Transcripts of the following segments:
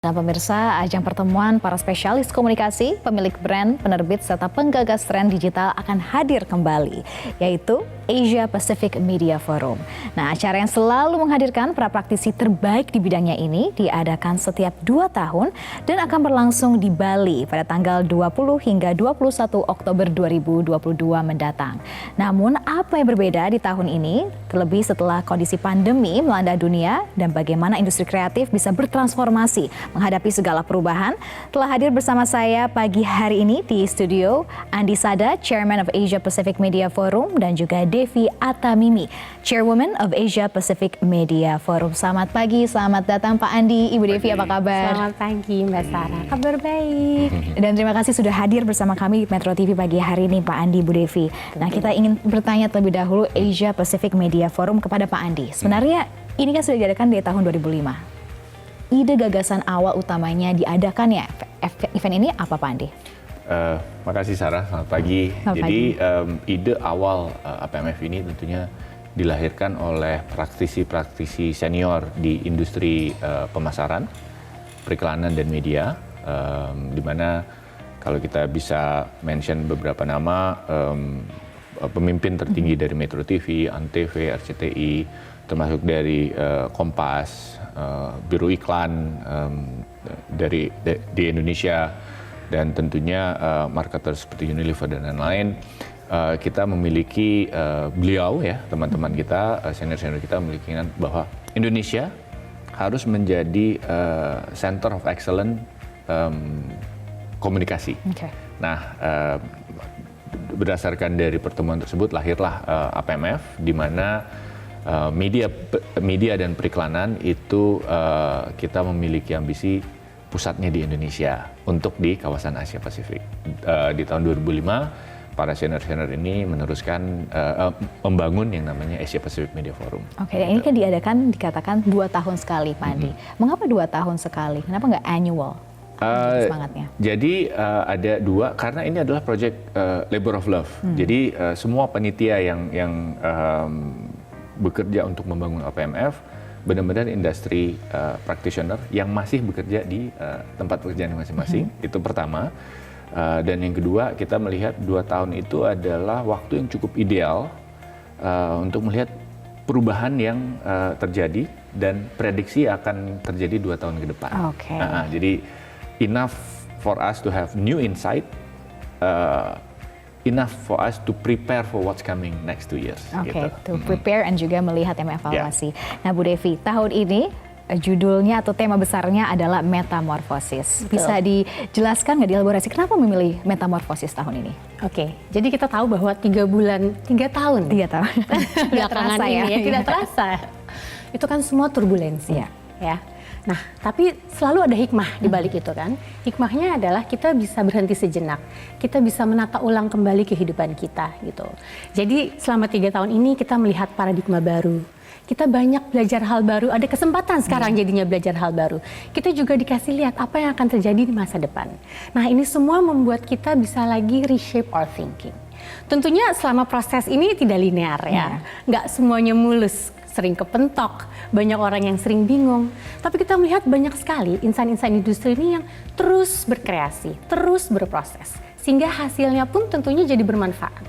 Dan pemirsa, ajang pertemuan para spesialis komunikasi, pemilik brand, penerbit, serta penggagas tren digital akan hadir kembali, yaitu Asia Pacific Media Forum. Nah, acara yang selalu menghadirkan para praktisi terbaik di bidangnya ini diadakan setiap 2 tahun dan akan berlangsung di Bali pada tanggal 20 hingga 21 Oktober 2022 mendatang. Namun, apa yang berbeda di tahun ini, terlebih setelah kondisi pandemi melanda dunia dan bagaimana industri kreatif bisa bertransformasi menghadapi segala perubahan, telah hadir bersama saya pagi hari ini di studio Andi Sada, Chairman of Asia Pacific Media Forum, dan juga Devi Atamimi, Chairwoman of Asia Pacific Media Forum. Selamat pagi, selamat datang Pak Andi. Ibu Devi, apa kabar? Selamat pagi Mbak Sarah, kabar baik. Dan terima kasih sudah hadir bersama kami di Metro TV pagi hari ini Pak Andi, Bu Devi. Nah, kita ingin bertanya terlebih dahulu Asia Pacific Media Forum kepada Pak Andi. Sebenarnya ini kan sudah diadakan dari tahun 2005. Ide gagasan awal utamanya diadakan ya event ini apa Pak Andi? Makasih Sarah, selamat pagi. Jadi ide awal APMF ini tentunya dilahirkan oleh praktisi-praktisi senior di industri pemasaran, periklanan dan media, di mana kalau kita bisa mention beberapa nama pemimpin tertinggi dari Metro TV, Antv, RCTI, termasuk dari Kompas, Biro Iklan di Indonesia, dan tentunya marketer seperti Unilever dan lain-lain. Kita memiliki beliau ya, teman-teman kita, senior-senior kita memiliki bahwa Indonesia harus menjadi center of excellence komunikasi. Okay. Nah, berdasarkan dari pertemuan tersebut lahirlah APMF, di mana media dan periklanan itu kita memiliki ambisi pusatnya di Indonesia untuk di kawasan Asia Pasifik. Di tahun 2005 para senior-senior ini meneruskan membangun yang namanya Asia Pacific Media Forum. Oke, ini kan diadakan dikatakan 2 tahun sekali Pak Andi. Mengapa 2 tahun sekali? Kenapa nggak annual? Semangatnya. Jadi ada 2, karena ini adalah project labor of love. Jadi semua panitia yang bekerja untuk membangun APMF benar-benar industri practitioner yang masih bekerja di tempat pekerjaan masing-masing. Itu pertama. Dan yang kedua, kita melihat 2 tahun itu adalah waktu yang cukup ideal untuk melihat perubahan yang terjadi dan prediksi akan terjadi 2 tahun ke depan. Okay. Jadi enough for us to have new insight, enough for us to prepare for what's coming next 2 years. Oke, gitu. To prepare and juga melihat yang evaluasi. Nah, Bu Devi, tahun ini judulnya atau tema besarnya adalah metamorfosis. Betul. Bisa dijelaskan nggak, dielaborasi kenapa memilih metamorfosis tahun ini? Oke, jadi kita tahu bahwa 3 tahun. 3 tahun. Belakangan ini ya, tidak terasa. Itu kan semua turbulensi ya. Nah, tapi selalu ada hikmah di balik itu kan. Hikmahnya adalah kita bisa berhenti sejenak. Kita bisa menata ulang kembali kehidupan kita gitu. Jadi selama 3 tahun ini kita melihat paradigma baru. Kita banyak belajar hal baru, ada kesempatan sekarang jadinya belajar hal baru. Kita juga dikasih lihat apa yang akan terjadi di masa depan. Nah, ini semua membuat kita bisa lagi reshape our thinking. Tentunya selama proses ini tidak linear ya. Nggak semuanya mulus. Sering kepentok, banyak orang yang sering bingung. Tapi kita melihat banyak sekali insan-insan industri ini yang terus berkreasi, terus berproses. Sehingga hasilnya pun tentunya jadi bermanfaat.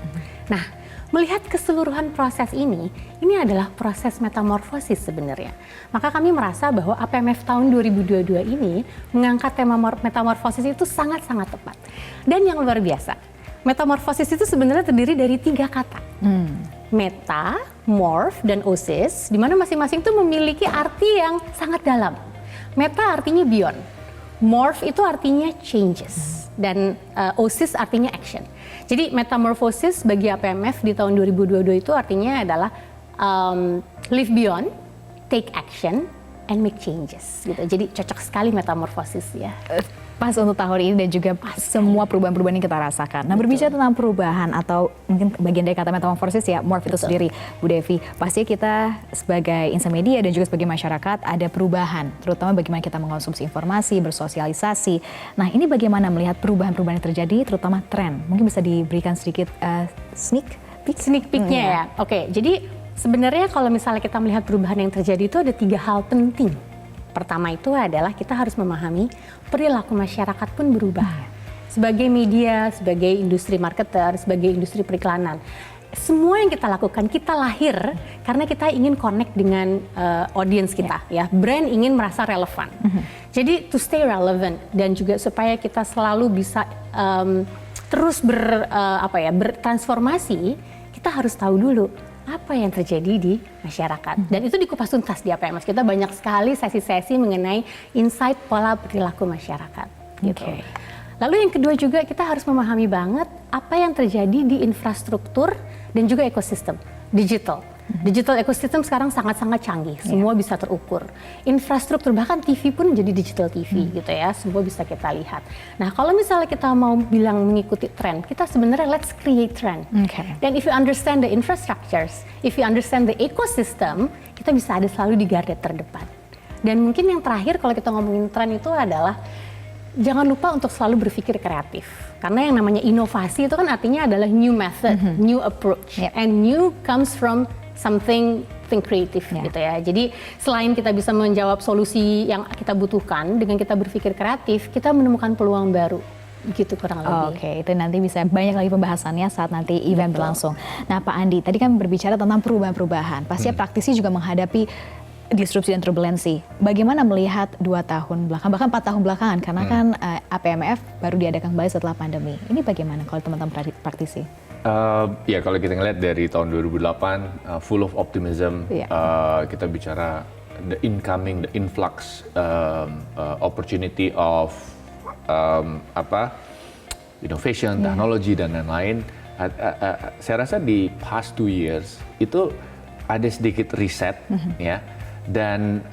Nah, melihat keseluruhan proses ini adalah proses metamorfosis sebenarnya. Maka kami merasa bahwa APMF tahun 2022 ini mengangkat tema metamorfosis itu sangat-sangat tepat. Dan yang luar biasa, metamorfosis itu sebenarnya terdiri dari 3 kata. Meta, morph, dan osis, di mana masing-masing itu memiliki arti yang sangat dalam. Meta artinya beyond, morph itu artinya changes, dan osis artinya action. Jadi metamorfosis bagi APMF di tahun 2022 itu artinya adalah live beyond, take action, and make changes. Gitu. Jadi cocok sekali metamorfosis ya. Pas untuk tahun ini dan juga semua perubahan-perubahan yang kita rasakan. Nah, berbicara tentang perubahan atau mungkin bagian dari kata metamorfosis ya, morph itu sendiri, Bu Devi. Pasti kita sebagai insan media dan juga sebagai masyarakat ada perubahan, terutama bagaimana kita mengkonsumsi informasi, bersosialisasi. Nah, ini bagaimana melihat perubahan-perubahan yang terjadi, terutama tren. Mungkin bisa diberikan sedikit sneak peek-nya ya. Oke, jadi sebenarnya kalau misalnya kita melihat perubahan yang terjadi itu ada 3 hal penting Pertama itu adalah kita harus memahami perilaku masyarakat pun berubah. Sebagai media, sebagai industri marketer, sebagai industri periklanan, semua yang kita lakukan, kita lahir karena kita ingin connect dengan audience kita, ya. Brand ingin merasa relevan. Jadi to stay relevant dan juga supaya kita selalu bisa terus bertransformasi, kita harus tahu dulu apa yang terjadi di masyarakat. Dan itu dikupas tuntas di APMS. Kita banyak sekali sesi-sesi mengenai insight pola perilaku masyarakat. Gitu. Lalu yang kedua juga kita harus memahami banget apa yang terjadi di infrastruktur dan juga ekosistem digital. Digital ekosistem sekarang sangat-sangat canggih, semua bisa terukur. Infrastruktur bahkan TV pun jadi digital TV gitu ya, semua bisa kita lihat. Nah kalau misalnya kita mau bilang mengikuti tren, kita sebenarnya let's create trend. Dan if you understand the infrastructures, if you understand the ecosystem, kita bisa ada selalu di garda terdepan. Dan mungkin yang terakhir kalau kita ngomongin tren itu adalah jangan lupa untuk selalu berpikir kreatif. Karena yang namanya inovasi itu kan artinya adalah new method, new approach. And new comes from something creative gitu ya. Jadi selain kita bisa menjawab solusi yang kita butuhkan, dengan kita berpikir kreatif, kita menemukan peluang baru. Gitu kurang lebih. Oke, itu nanti bisa banyak lagi pembahasannya saat nanti event berlangsung. Nah Pak Andi, tadi kan berbicara tentang perubahan-perubahan. Pasti praktisi juga menghadapi disrupsi dan turbulensi. Bagaimana melihat 2 tahun belakang, bahkan 4 tahun belakangan, karena kan APMF baru diadakan kembali setelah pandemi. Ini bagaimana kalau teman-teman praktisi? Ya kalau kita ngeliat dari tahun 2008, full of optimism, kita bicara the influx opportunity of innovation, teknologi dan lain-lain. Saya rasa di past 2 years itu ada sedikit reset, ya. Dan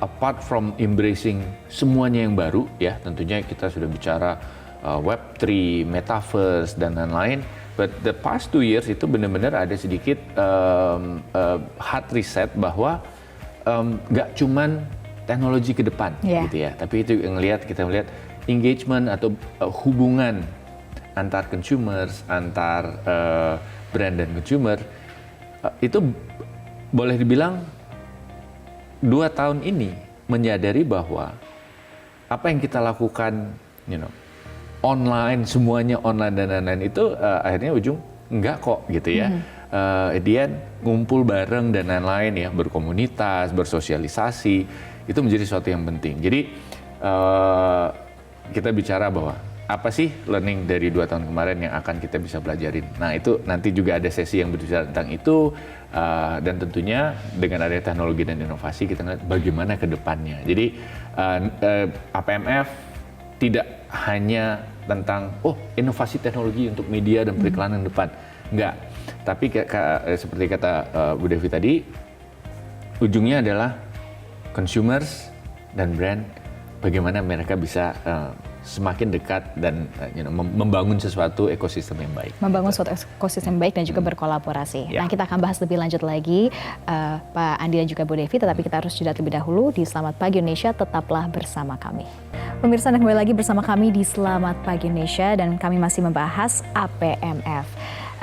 apart from embracing semuanya yang baru, ya tentunya kita sudah bicara Web3, Metaverse dan lain-lain. But the past 2 years itu benar-benar ada sedikit hard reset bahwa nggak cuman teknologi ke depan, gitu ya. Tapi itu yang kita melihat engagement atau hubungan antar consumers, antar brand dan consumer itu boleh dibilang 2 tahun ini menyadari bahwa apa yang kita lakukan, online, semuanya online dan lain-lain itu akhirnya ujung enggak kok gitu ya. Dia ngumpul bareng dan lain-lain ya, berkomunitas, bersosialisasi, itu menjadi sesuatu yang penting. Jadi kita bicara bahwa apa sih learning dari 2 tahun kemarin yang akan kita bisa pelajarin. Nah itu nanti juga ada sesi yang berbicara tentang itu. Dan tentunya dengan adanya teknologi dan inovasi kita ngeliat bagaimana ke depannya. Jadi APMF tidak hanya tentang inovasi teknologi untuk media dan periklanan depan, enggak. Tapi seperti kata Bu Devi tadi, ujungnya adalah consumers dan brand, bagaimana mereka bisa semakin dekat dan membangun sesuatu ekosistem yang baik. Membangun suatu ekosistem yang baik dan juga berkolaborasi. Nah kita akan bahas lebih lanjut lagi Pak Andi dan juga Bu Devi, tetapi kita harus jeda terlebih dahulu di Selamat Pagi Indonesia, tetaplah bersama kami. Pemirsa, Anda kembali lagi bersama kami di Selamat Pagi Indonesia dan kami masih membahas APMF.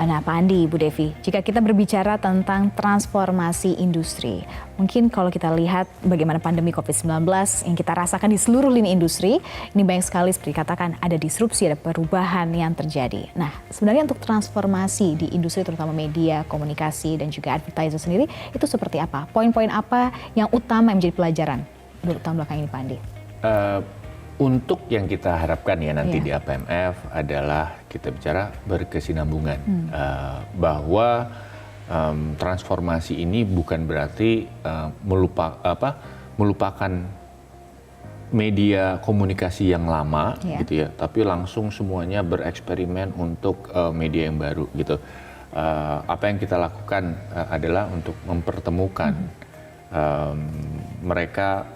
Nah Pak Andi, Bu Devi, jika kita berbicara tentang transformasi industri, mungkin kalau kita lihat bagaimana pandemi COVID-19 yang kita rasakan di seluruh lini industri, ini banyak sekali seperti katakan ada disrupsi, ada perubahan yang terjadi. Nah sebenarnya untuk transformasi di industri terutama media, komunikasi dan juga advertiser sendiri, itu seperti apa? Poin-poin apa yang utama yang menjadi pelajaran 2 tahun belakang ini Pak Andi? Untuk yang kita harapkan ya nanti di APMF adalah kita bicara berkesinambungan, bahwa transformasi ini bukan berarti melupakan media komunikasi yang lama gitu ya, tapi langsung semuanya bereksperimen untuk media yang baru gitu. Apa yang kita lakukan adalah untuk mempertemukan mereka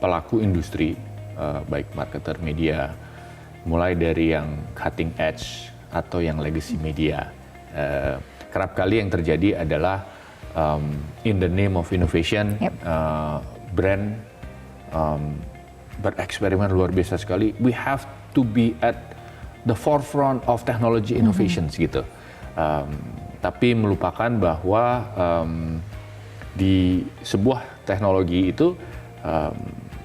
pelaku industri, baik marketer media, mulai dari yang cutting edge atau yang legacy media. Kerap kali yang terjadi adalah in the name of innovation, brand bereksperimen luar biasa sekali. We have to be at the forefront of technology innovations gitu. Tapi melupakan bahwa di sebuah teknologi itu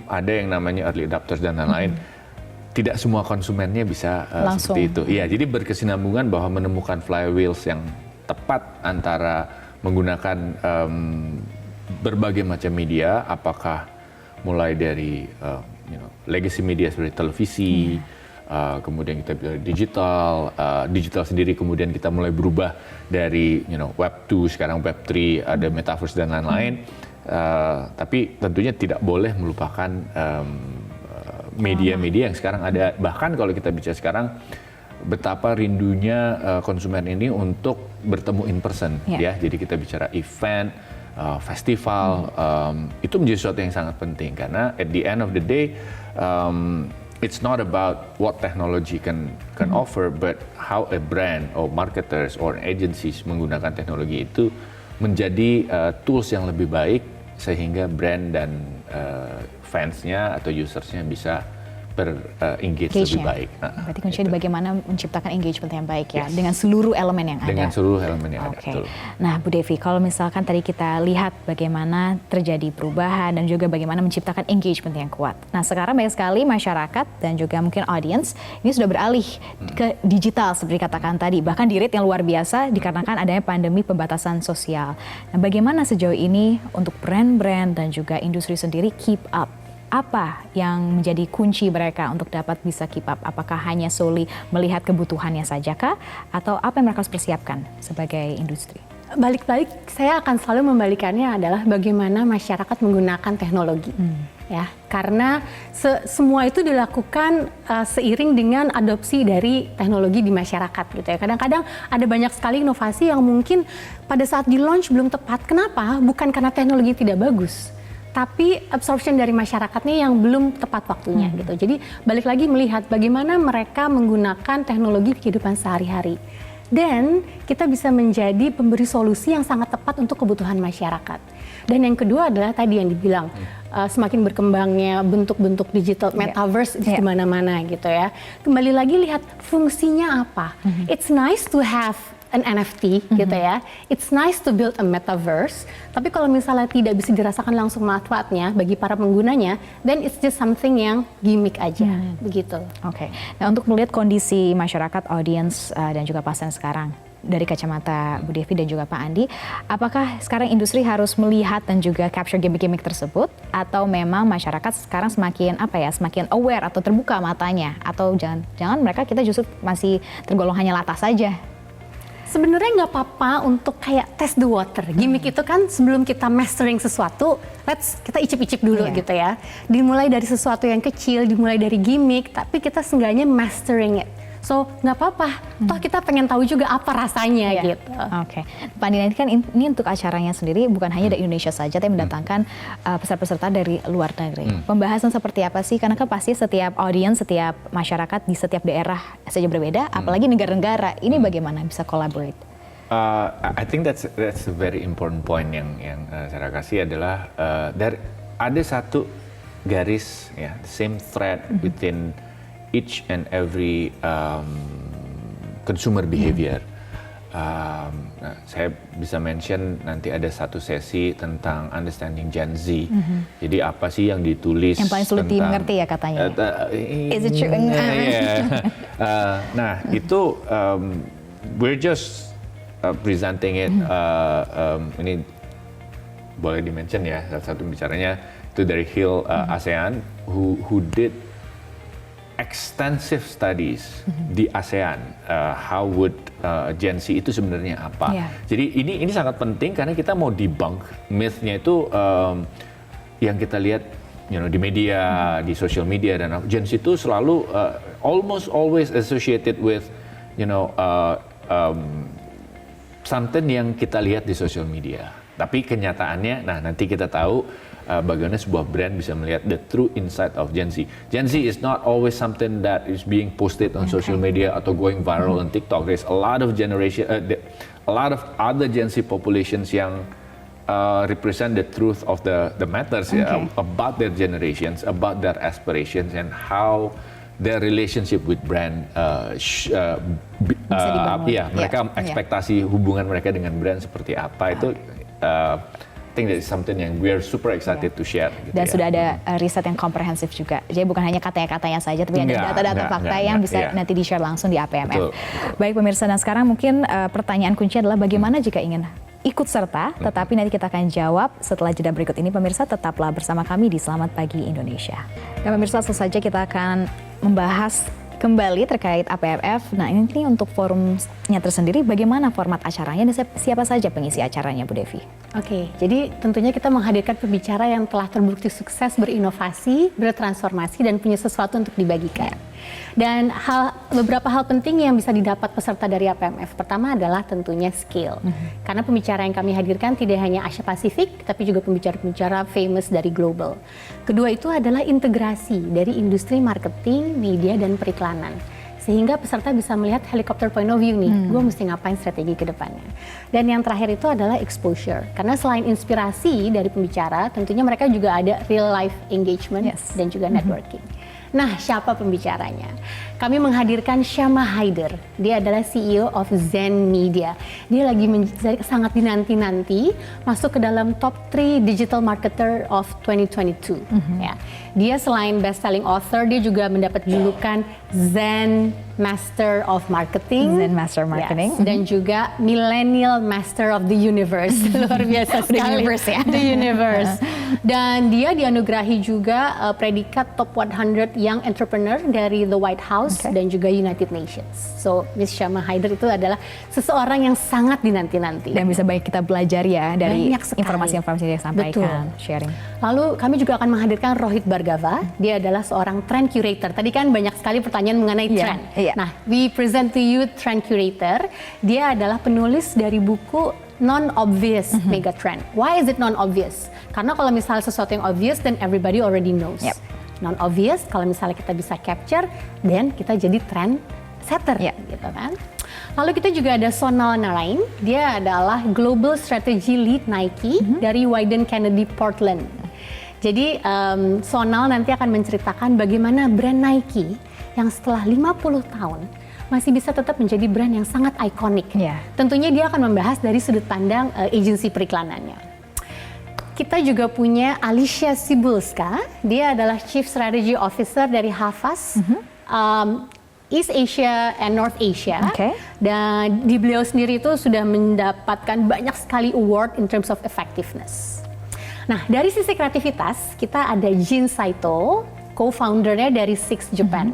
ada yang namanya early adopters dan lain-lain. Tidak semua konsumennya bisa seperti itu. Iya, jadi berkesinambungan bahwa menemukan flywheels yang tepat antara menggunakan berbagai macam media, apakah mulai dari legacy media seperti televisi, kemudian kita bilang digital sendiri, kemudian kita mulai berubah dari Web 2 sekarang Web 3, ada metaverse dan lain-lain. Tapi tentunya tidak boleh melupakan media-media yang sekarang ada. Bahkan kalau kita bicara sekarang, betapa rindunya konsumen ini untuk bertemu in person, ya. Jadi kita bicara event, festival, itu menjadi sesuatu yang sangat penting karena at the end of the day, it's not about what technology can offer, but how a brand or marketers or agencies menggunakan teknologi itu menjadi tools yang lebih baik sehingga brand dan fansnya atau usersnya bisa engage lebih baik. Berarti kuncinya bagaimana menciptakan engagement yang baik ya, dengan seluruh elemen yang ada. Dengan seluruh elemen yang ada. Betul. Nah, Bu Devi, kalau misalkan tadi kita lihat bagaimana terjadi perubahan dan juga bagaimana menciptakan engagement yang kuat. Nah, sekarang banyak sekali masyarakat dan juga mungkin audience ini sudah beralih ke digital seperti katakan tadi, bahkan di rate yang luar biasa dikarenakan adanya pandemi pembatasan sosial. Nah, bagaimana sejauh ini untuk brand-brand dan juga industri sendiri keep up? Apa yang menjadi kunci mereka untuk dapat bisa keep up? Apakah hanya solely melihat kebutuhannya saja kah? Atau apa yang mereka harus persiapkan sebagai industri? Balik-balik, saya akan selalu membalikannya adalah bagaimana masyarakat menggunakan teknologi. Ya, karena semua itu dilakukan seiring dengan adopsi dari teknologi di masyarakat gitu ya. Kadang-kadang ada banyak sekali inovasi yang mungkin pada saat di launch belum tepat. Kenapa? Bukan karena teknologi tidak bagus, tapi absorption dari masyarakatnya yang belum tepat waktunya gitu. Jadi balik lagi melihat bagaimana mereka menggunakan teknologi di kehidupan sehari-hari. Dan kita bisa menjadi pemberi solusi yang sangat tepat untuk kebutuhan masyarakat. Dan yang kedua adalah tadi yang dibilang, semakin berkembangnya bentuk-bentuk digital metaverse di mana-mana gitu ya. Kembali lagi lihat fungsinya apa. It's nice to have an NFT gitu ya. It's nice to build a metaverse, tapi kalau misalnya tidak bisa dirasakan langsung manfaatnya bagi para penggunanya, then it's just something yang gimmick aja, begitu. Oke. Nah, untuk melihat kondisi masyarakat, audiens dan juga pasien sekarang dari kacamata Bu Devi dan juga Pak Andi, apakah sekarang industri harus melihat dan juga capture gimmick-gimmick tersebut, atau memang masyarakat sekarang semakin semakin aware atau terbuka matanya, atau jangan kita justru masih tergolong hanya latah saja? Sebenarnya nggak apa-apa untuk kayak test the water. Gimmick itu kan sebelum kita mastering sesuatu, kita icip-icip dulu gitu ya. Dimulai dari sesuatu yang kecil, dimulai dari gimmick, tapi kita seenggaknya mastering it. So nggak apa-apa, toh kita pengen tahu juga apa rasanya gitu. Oke. Pak Andi, kan ini untuk acaranya sendiri bukan hanya dari Indonesia saja, tapi mendatangkan peserta-peserta dari luar negeri. Pembahasan seperti apa sih? Karena kan pasti setiap audiens, setiap masyarakat di setiap daerah saja berbeda, apalagi negara-negara. Ini bagaimana bisa collaborate? I think that's a very important point yang saya kasih adalah ada satu garis the same thread within each and every consumer behavior. Saya bisa mention nanti ada satu sesi tentang understanding Gen Z. Jadi apa sih yang ditulis? Yang paling sulit dimengerti ya katanya. Is it true? Nah itu we're just presenting it. Ini boleh di-mention ya, salah satu bicaranya itu dari Hill ASEAN who did extensive studies di ASEAN, how would Gen Z itu sebenarnya apa. Jadi ini sangat penting karena kita mau debunk myth-nya itu yang kita lihat di media, di social media, dan Gen Z itu selalu almost always associated with something yang kita lihat di social media. Tapi kenyataannya, nanti kita tahu bagaimana sebuah brand bisa melihat the true insight of Gen Z. Gen Z is not always something that is being posted on social media atau going viral on TikTok. There's a lot of a lot of other Gen Z populations yang represent the truth of the matters about their generations, about their aspirations, and how their relationship with brand mereka ekspektasi hubungan mereka dengan brand seperti apa. Itu think that is something yang we are super excited to share. Gitu Dan ya. sudah ada riset yang komprehensif juga. Jadi bukan hanya katanya-katanya saja, tapi ada data-data fakta yang bisa nanti di-share langsung di APMF. Betul. Baik pemirsa, dan sekarang mungkin pertanyaan kunci adalah bagaimana jika ingin ikut serta, tetapi nanti kita akan jawab setelah jeda berikut ini. Pemirsa, tetaplah bersama kami di Selamat Pagi Indonesia. Dan pemirsa, langsung saja kita akan membahas kembali terkait APMF. Nah, ini untuk forumnya tersendiri, bagaimana format acaranya dan siapa saja pengisi acaranya, Bu Devi? Oke, jadi tentunya kita menghadirkan pembicara yang telah terbukti sukses berinovasi, bertransformasi, dan punya sesuatu untuk dibagikan. Dan beberapa hal penting yang bisa didapat peserta dari APMF. Pertama adalah tentunya skill. Karena pembicara yang kami hadirkan tidak hanya Asia Pasifik, tapi juga pembicara-pembicara famous dari global. Kedua itu adalah integrasi dari industri marketing, media, dan periklanan. Sehingga peserta bisa melihat helicopter point of view nih, gue mesti ngapain strategi ke depannya. Dan yang terakhir itu adalah exposure. Karena selain inspirasi dari pembicara, tentunya mereka juga ada real life engagement dan juga networking. Nah, siapa pembicaranya? Kami menghadirkan Syama Haider. Dia adalah CEO of Zen Media. Dia lagi sangat dinanti-nanti masuk ke dalam top 3 digital marketer of 2022. Ya. Dia selain best-selling author, dia juga mendapat julukan Zen Master of Marketing. Zen Master Marketing. Yes. Dan juga Millennial Master of the Universe. Luar biasa sekali. The Universe ya. The Universe. Dan dia dianugerahi juga predikat top 100 Young Entrepreneur dari The White House dan juga United Nations. So, Miss Syama Haider itu adalah seseorang yang sangat dinanti-nanti. Dan bisa banyak kita belajar ya dari informasi-informasi yang dia sampaikan, sharing. Lalu kami juga akan menghadirkan Rohit Bhargava. Dia adalah seorang trend curator. Tadi kan banyak sekali pertanyaan mengenai trend. Nah, we present to you trend curator. Dia adalah penulis dari buku Non-Obvious Megatrend. Why is it non-obvious? Karena kalau misalnya sesuatu yang obvious, then everybody already knows. Non-obvious, kalau misalnya kita bisa capture, then kita jadi trend setter, gitu kan. Lalu kita juga ada Sonal Narain. Dia adalah Global Strategy Lead Nike dari Wieden Kennedy Portland. Jadi Sonal nanti akan menceritakan bagaimana brand Nike yang setelah 50 tahun masih bisa tetap menjadi brand yang sangat ikonik. Tentunya dia akan membahas dari sudut pandang agensi periklanannya. Kita juga punya Alicia Sibulska. Dia adalah Chief Strategy Officer dari Havas, East Asia and North Asia. Dan di beliau sendiri itu sudah mendapatkan banyak sekali award in terms of effectiveness. Nah, dari sisi kreativitas, kita ada Jin Saito, co-foundernya dari Six Japan.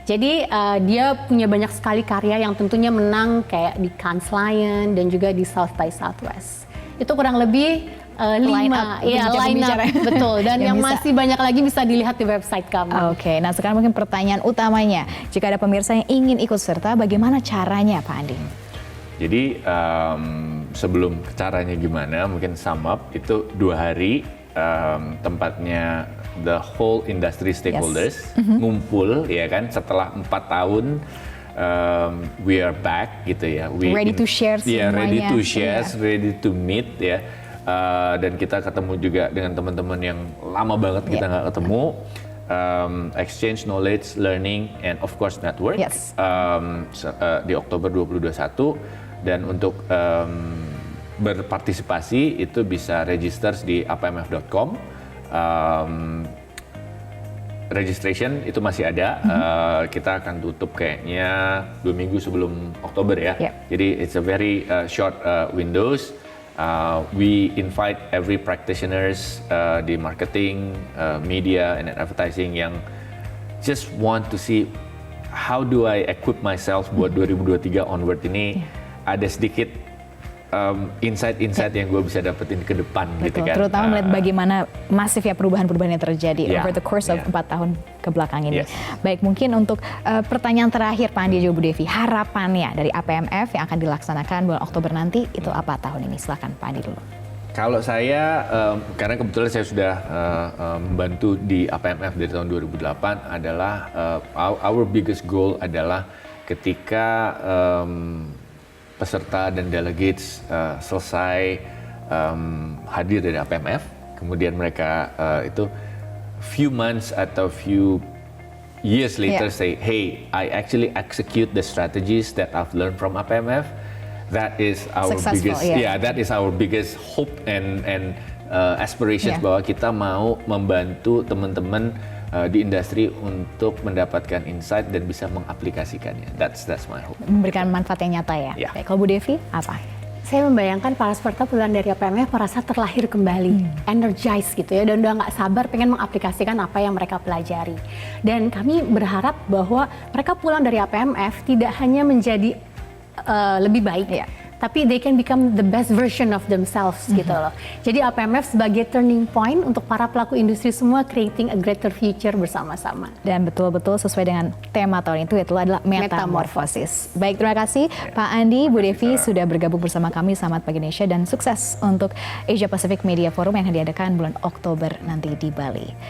Jadi dia punya banyak sekali karya yang tentunya menang kayak di Cannes Lion dan juga di South by Southwest. Itu kurang lebih 5 line up, betul. Dan yang masih banyak lagi bisa dilihat di website kami. Oke, nah sekarang mungkin pertanyaan utamanya, jika ada pemirsa yang ingin ikut serta, bagaimana caranya, Pak Andi? Jadi sebelum caranya gimana, mungkin sum up itu 2 hari tempatnya the whole industry stakeholders ngumpul, ya kan, setelah 4 tahun. We are back gitu ya. Ready to share semuanya. Ready to share, ready to meet ya. Dan kita ketemu juga dengan teman-teman yang lama banget kita nggak ketemu. Exchange knowledge, learning, and of course network. Di Oktober 2021. Dan untuk berpartisipasi itu bisa register di apmf.com. Registration itu masih ada, kita akan tutup kayaknya 2 minggu sebelum Oktober ya. Jadi it's a very short windows. We invite every practitioners di marketing, media, and advertising yang just want to see how do I equip myself buat 2023 onward ini. Ada sedikit insight-insight yang gue bisa dapetin ke depan. Gitu kan. Terutama melihat bagaimana masif ya perubahan-perubahan yang terjadi over the course of 4 tahun ke belakang ini. Baik, mungkin untuk pertanyaan terakhir Pak Andi juga Bu Devi, harapannya dari APMF yang akan dilaksanakan bulan Oktober nanti itu apa tahun ini? Silakan Pak Andi dulu. Kalau saya, karena kebetulan saya sudah membantu di APMF dari tahun 2008, adalah our biggest goal adalah ketika peserta dan delegates selesai hadir dari APMF, kemudian mereka itu few months atau few years later say, hey, I actually execute the strategies that I've learned from APMF. That is our biggest, that is our biggest hope and aspirations bahwa kita mau membantu teman-teman di industri untuk mendapatkan insight dan bisa mengaplikasikannya. That's my hope. Memberikan manfaat yang nyata ya. Ya. Baik, kalau Bu Devi apa? Saya membayangkan para peserta puluhan dari APMF merasa terlahir kembali, energized gitu ya, dan udah nggak sabar pengen mengaplikasikan apa yang mereka pelajari. Dan kami berharap bahwa mereka pulang dari APMF tidak hanya menjadi lebih baik, tapi they can become the best version of themselves gitu loh. Jadi APMF sebagai turning point untuk para pelaku industri semua, creating a greater future bersama-sama. Dan betul-betul sesuai dengan tema tahun itu adalah metamorfosis. Baik, terima kasih Pak Andi, Bu Devi sudah bergabung bersama kami. Selamat pagi Indonesia dan sukses untuk Asia Pacific Media Forum yang diadakan bulan Oktober nanti di Bali.